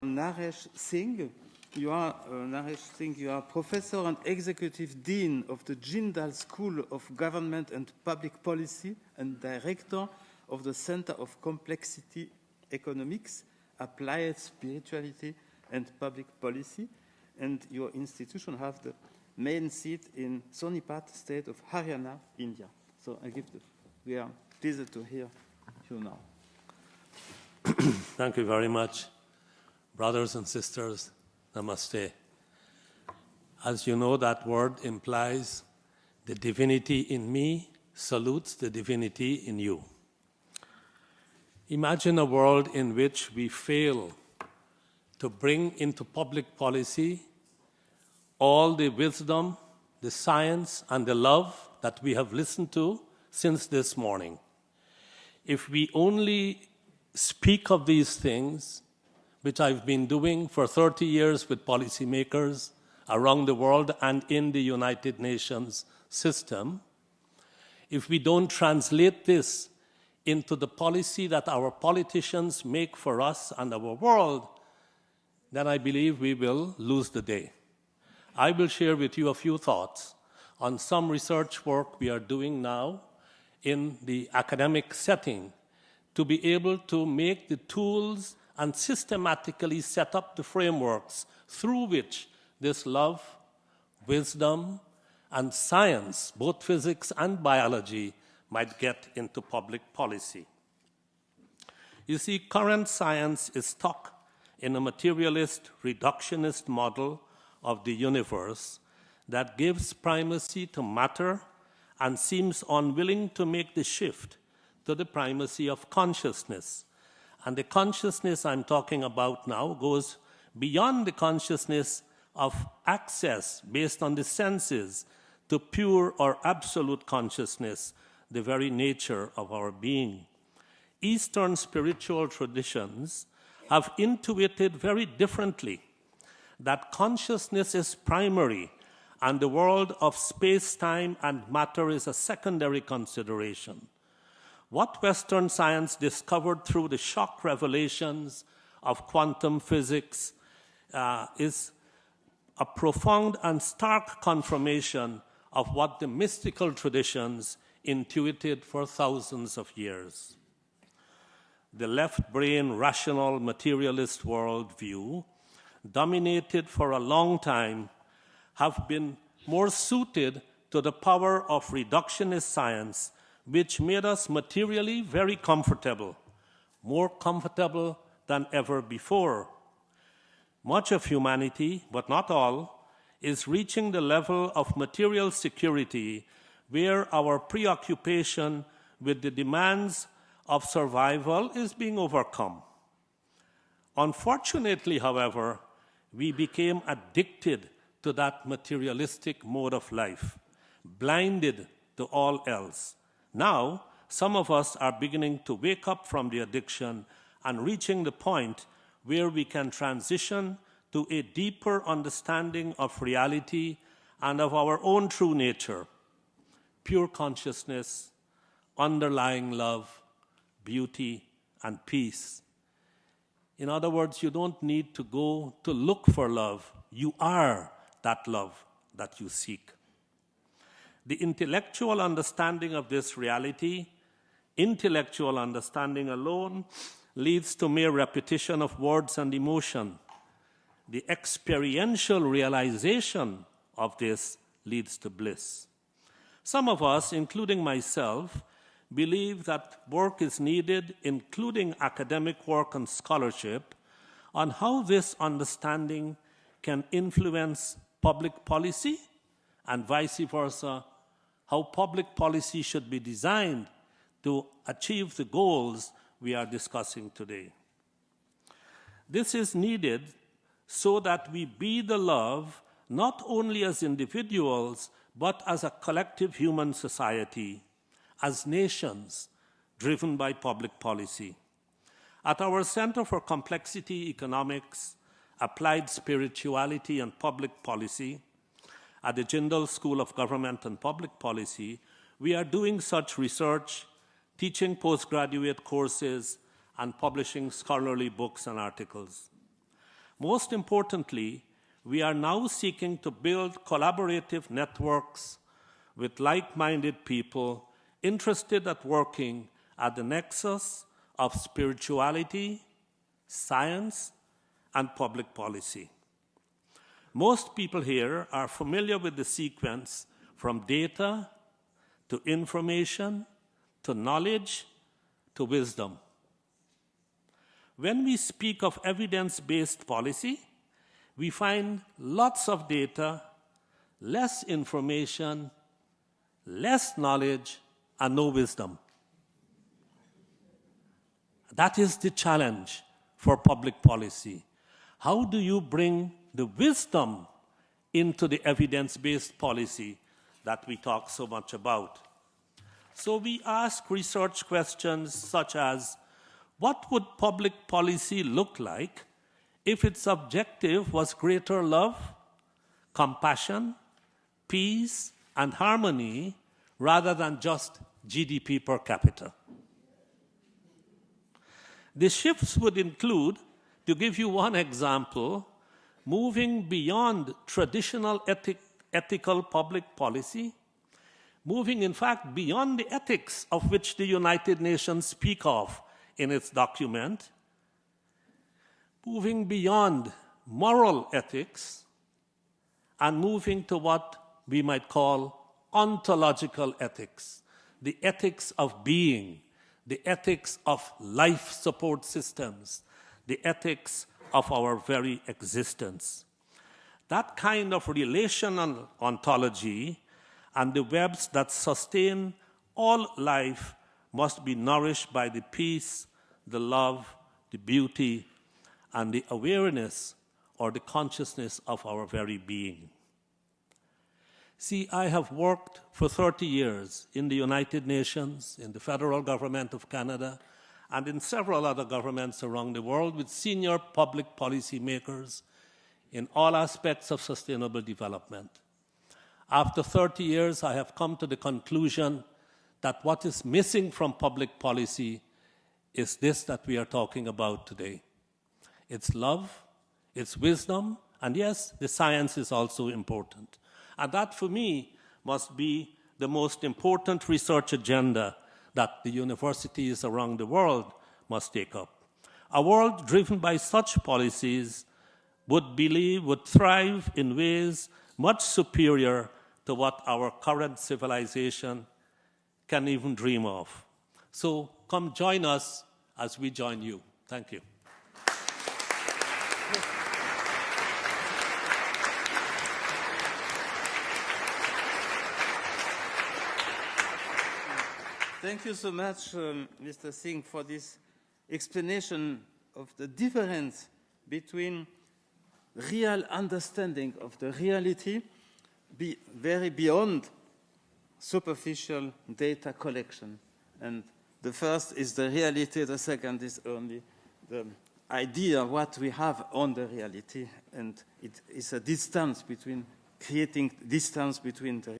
Naresh Singh. You are Professor and Executive Dean of the Jindal School of Government and Public Policy and Director of the Center of Complexity Economics, Applied Spirituality and Public Policy. And your institution has the main seat in Sonipat, state of Haryana, India. So we are pleased to hear you now. Thank you very much. Brothers and sisters, namaste. As you know, that word implies the divinity in me salutes the divinity in you. Imagine a world in which we fail to bring into public policy all the wisdom, the science, and the love that we have listened to since this morning. If we only speak of these things, which I've been doing for 30 years with policymakers around the world and in the United Nations system, if we don't translate this into the policy that our politicians make for us and our world, then I believe we will lose the day. I will share with you a few thoughts on some research work we are doing now in the academic setting to be able to make the tools and systematically set up the frameworks through which this love, wisdom, and science, both physics and biology, might get into public policy. You see, current science is stuck in a materialist, reductionist model of the universe that gives primacy to matter and seems unwilling to make the shift to the primacy of consciousness. And the consciousness I'm talking about now goes beyond the consciousness of access based on the senses to pure or absolute consciousness, the very nature of our being. Eastern spiritual traditions have intuited very differently that consciousness is primary and the world of space-time and matter is a secondary consideration. What Western science discovered through the shock revelations of quantum physics is a profound and stark confirmation of what the mystical traditions intuited for thousands of years. The left-brain, rational, materialist worldview, dominated for a long time, have been more suited to the power of reductionist science, which made us materially very comfortable, more comfortable than ever before. Much of humanity, but not all, is reaching the level of material security where our preoccupation with the demands of survival is being overcome. Unfortunately, however, we became addicted to that materialistic mode of life, blinded to all else. Now, some of us are beginning to wake up from the addiction and reaching the point where we can transition to a deeper understanding of reality and of our own true nature, pure consciousness, underlying love, beauty, and peace. In other words, you don't need to go to look for love. You are that love that you seek. The intellectual understanding of this reality, intellectual understanding alone, leads to mere repetition of words and emotion. The experiential realization of this leads to bliss. Some of us, including myself, believe that work is needed, including academic work and scholarship, on how this understanding can influence public policy and vice versa, how public policy should be designed to achieve the goals we are discussing today. This is needed so that we be the love not only as individuals, but as a collective human society, as nations driven by public policy. At our Center for Complexity Economics, Applied Spirituality and Public Policy, at the Jindal School of Government and Public Policy, we are doing such research, teaching postgraduate courses, and publishing scholarly books and articles. Most importantly, we are now seeking to build collaborative networks with like-minded people interested at working at the nexus of spirituality, science, and public policy. Most people here are familiar with the sequence from data to information to knowledge to wisdom. When we speak of evidence-based policy, we find lots of data, less information, less knowledge, and no wisdom. That is the challenge for public policy. How do you bring the wisdom into the evidence-based policy that we talk so much about? So we ask research questions such as, what would public policy look like if its objective was greater love, compassion, peace, and harmony rather than just GDP per capita? The shifts would include, to give you one example, moving beyond traditional ethical public policy, moving, in fact, beyond the ethics of which the United Nations speak of in its document, moving beyond moral ethics, and moving to what we might call ontological ethics, the ethics of being, the ethics of life support systems, the ethics of our very existence. That kind of relational ontology and the webs that sustain all life must be nourished by the peace, the love, the beauty, and the awareness or the consciousness of our very being. See, I have worked for 30 years in the United Nations, in the federal government of Canada, and in several other governments around the world with senior public policy makers in all aspects of sustainable development. After 30 years, I have come to the conclusion that what is missing from public policy is this that we are talking about today. It's love, it's wisdom, and yes, the science is also important. And that, for me, must be the most important research agenda that the universities around the world must take up. A world driven by such policies would thrive in ways much superior to what our current civilization can even dream of. So come join us as we join you. Thank you. Thank you so much, Mr. Singh, for this explanation of the difference between real understanding of the reality, very beyond superficial data collection. And the first is the reality, the second is only the idea of what we have on the reality. And it is a distance between, creating distance between the